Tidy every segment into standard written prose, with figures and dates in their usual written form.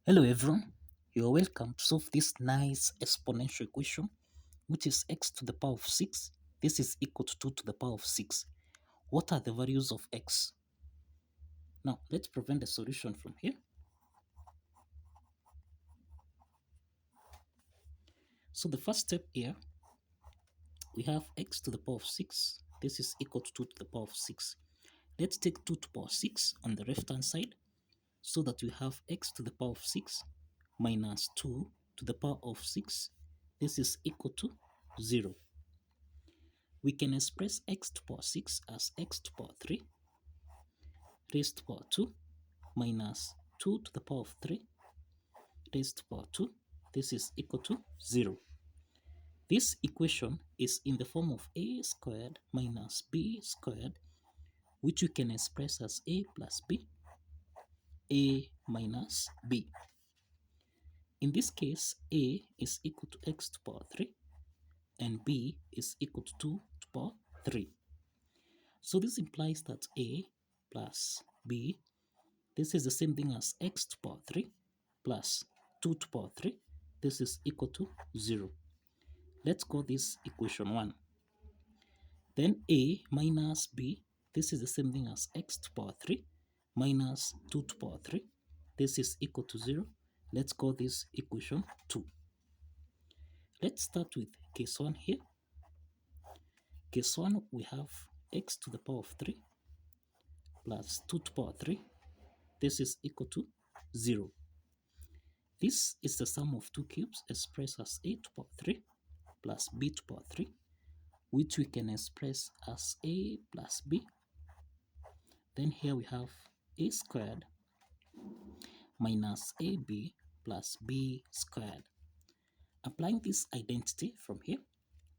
Hello everyone, you're welcome to solve this nice exponential equation which is x to the power of 6. This is equal to 2 to the power of 6. What are the values of x? Now let's prevent the solution from here. So the first step here, we have x to the power of 6. This is equal to 2 to the power of 6. Let's take 2 to the power of 6 on the left hand side so that we have x to the power of 6 minus 2 to the power of 6. This is equal to 0. We can express x to the power 6 as x to the power 3 raised to the power 2 minus 2 to the power of 3 raised to the power 2. This is equal to 0. This equation is in the form of a squared minus b squared, which we can express as a plus b, a minus b. In this case, a is equal to x to the power 3 and b is equal to 2 to the power 3. So this implies that a plus b, this is the same thing as x to the power 3 plus 2 to the power 3. This is equal to 0. Let's call this equation 1. Then a minus b, this is the same thing as x to the power 3 minus 2 to the power 3. This is equal to 0. Let's call this equation 2. Let's start with case 1 here. Case 1, we have x to the power of 3 plus 2 to the power 3. This is equal to 0. This is the sum of two cubes expressed as a to the power 3 plus b to the power 3, which we can express as a plus b. Then here we have a squared minus ab plus b squared. Applying this identity from here,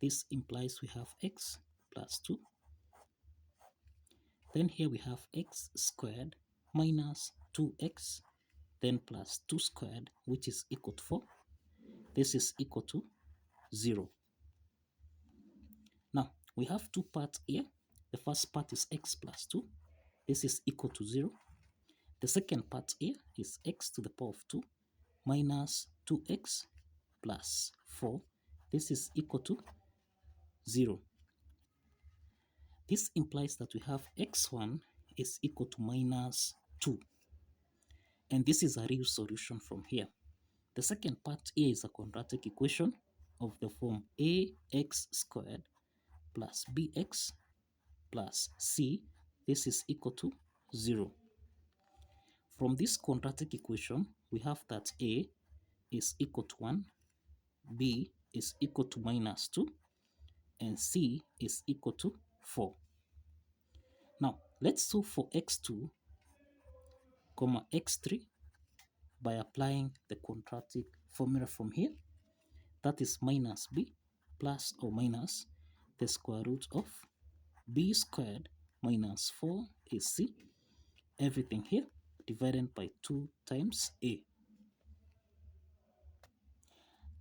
this implies we have x plus 2. Then here we have x squared minus 2x, then plus 2 squared, which is equal to 4. This is equal to 0. Now, we have two parts here. The first part is x plus 2. This is equal to 0. The second part here is x to the power of 2 minus 2x plus 4. This is equal to 0. This implies that we have x1 is equal to minus 2. And this is a real solution from here. The second part here is a quadratic equation of the form ax squared plus bx plus c. This is equal to 0. From this quadratic equation, we have that a is equal to 1, b is equal to minus 2, and c is equal to 4. Now, let's solve for x2, x3 by applying the quadratic formula from here. That is minus b plus or minus the square root of b squared minus 4 is c. Everything here divided by 2 times a.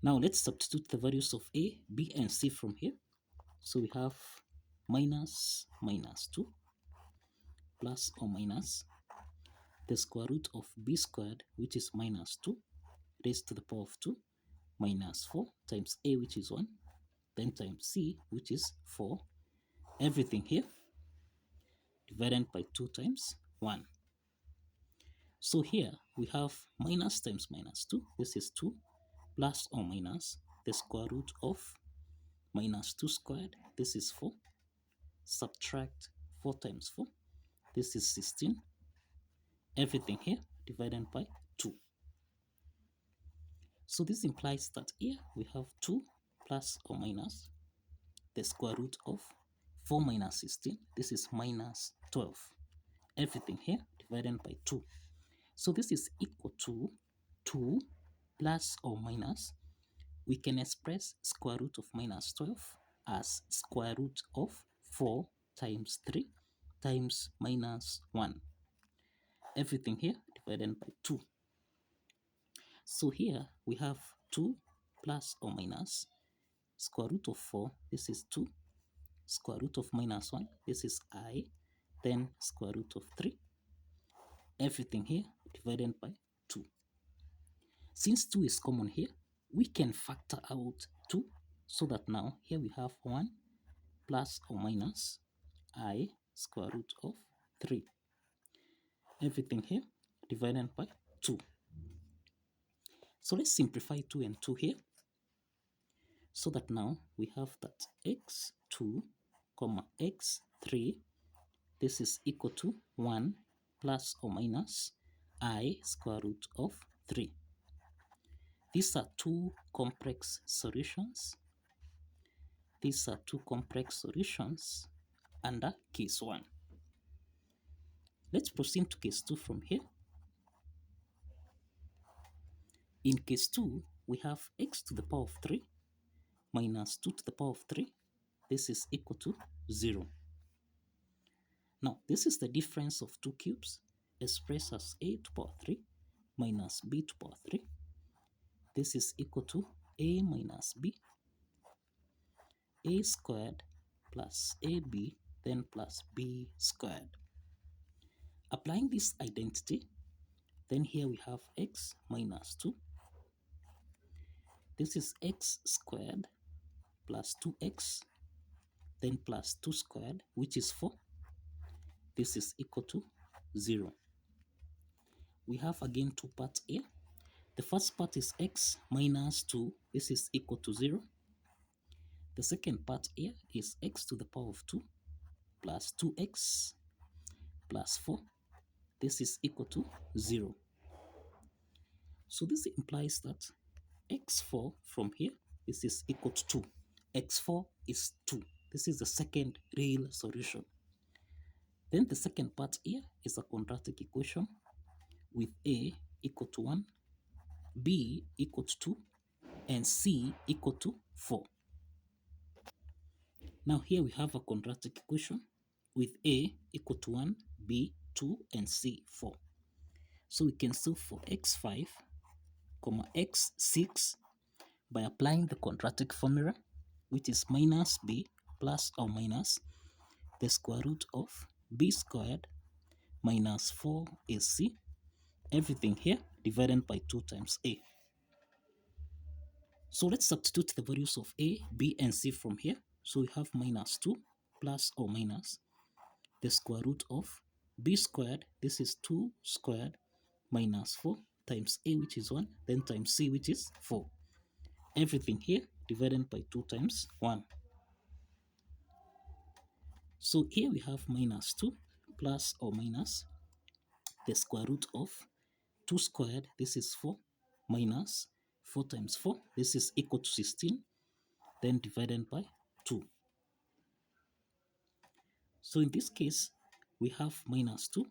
Now let's substitute the values of a, b, and c from here. So we have minus 2 plus or minus the square root of b squared, which is minus 2 raised to the power of 2 minus 4 times a, which is 1, then times c, which is 4. Everything here divided by 2 times 1. So here we have minus times minus 2. This is 2 plus or minus the square root of minus 2 squared. This is 4. Subtract 4 times 4. This is 16. Everything here divided by 2. So this implies that here we have 2 plus or minus the square root of 4 minus 16. This is minus 12. Everything here divided by 2. So this is equal to 2 plus or minus. We can express square root of minus 12 as square root of 4 times 3 times minus 1. Everything here divided by 2. So here we have 2 plus or minus square root of 4. This is 2. Square root of minus 1. This is I. Then square root of 3. Everything here divided by 2. Since 2 is common here, we can factor out 2 so that now here we have 1 plus or minus I square root of 3. Everything here divided by 2. So let's simplify 2 and 2 here so that now we have that x2 comma x3, this is equal to 1 plus or minus I square root of 3. These are two complex solutions. These are two complex solutions under case 1. Let's proceed to case 2 from here. In case 2, we have x to the power of 3 minus 2 to the power of 3. This is equal to 0. Now, this is the difference of two cubes expressed as a to the power 3 minus b to the power 3. This is equal to a minus b, a squared plus ab, then plus b squared. Applying this identity, then here we have x minus 2. This is x squared plus 2x, then plus 2 squared, which is 4. This is equal to 0. We have again two parts here. The first part is x minus 2. This is equal to 0. The second part here is x to the power of 2 plus 2x plus 4. This is equal to 0. So this implies that x4 from here, this is equal to 2. x4 is 2. This is the second real solution. Then the second part here is a quadratic equation with a equal to 1, b equal to 2, and c equal to 4. Now here we have a quadratic equation with a equal to 1, b 2, and c 4. So we can solve for x5, x6 by applying the quadratic formula, which is minus b plus or minus the square root of b squared minus 4 is c. Everything here divided by 2 times a. So let's substitute the values of a, b, and c from here. So we have minus 2 plus or minus the square root of b squared. This is 2 squared minus 4 times a, which is 1, then times c, which is 4. Everything here divided by 2 times 1. So here we have minus 2 plus or minus the square root of 2 squared, this is 4, minus 4 times 4, this is equal to 16, then divided by 2. So in this case, we have minus 2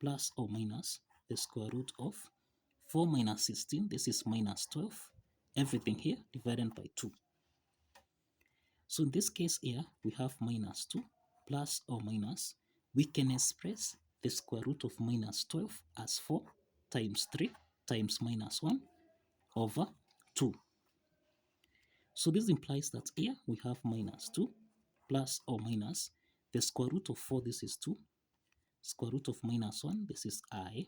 plus or minus the square root of 4 minus 16, this is minus 12, everything here divided by 2. So in this case here, we have minus 2 plus or minus, we can express the square root of minus 12 as 4 times 3 times minus 1 over 2. So this implies that here we have minus 2 plus or minus the square root of 4, this is 2, square root of minus 1, this is I,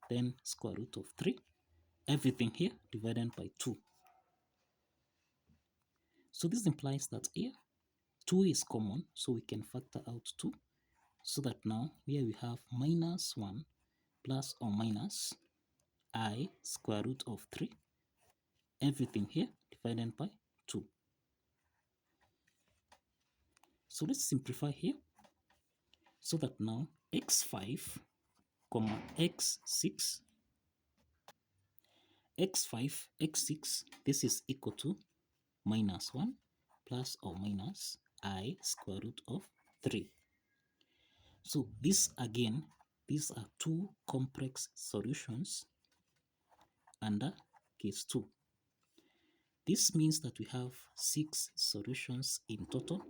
then square root of 3, everything here divided by 2. So this implies that here 2 is common, so we can factor out 2, so that now here we have minus 1 plus or minus I square root of 3, everything here divided by 2. So let's simplify here, so that now x5, x6, x5, x6, this is equal to minus 1 plus or minus I square root of 3. So this again, these are two complex solutions under case 2. This means that we have 6 solutions in total.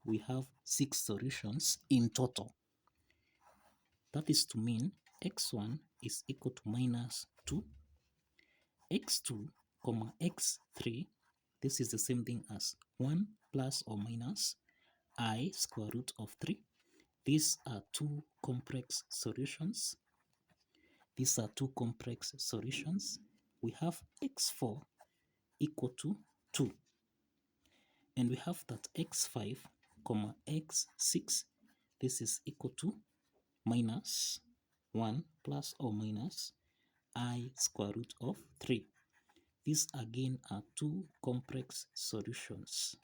We have 6 solutions in total. That is to mean x1 is equal to minus 2, x2, x3, this is the same thing as 1 plus or minus I square root of 3. These are two complex solutions. These are two complex solutions. we have x4 equal to 2. And we have that x5 comma x6, this is equal to minus 1 plus or minus I square root of 3. These again are two complex solutions.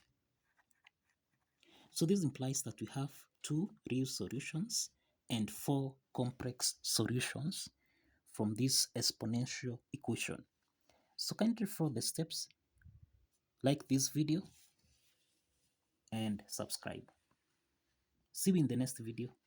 So this implies that we have two real solutions and four complex solutions from this exponential equation. So kindly follow the steps, like this video, and subscribe. See you in the next video.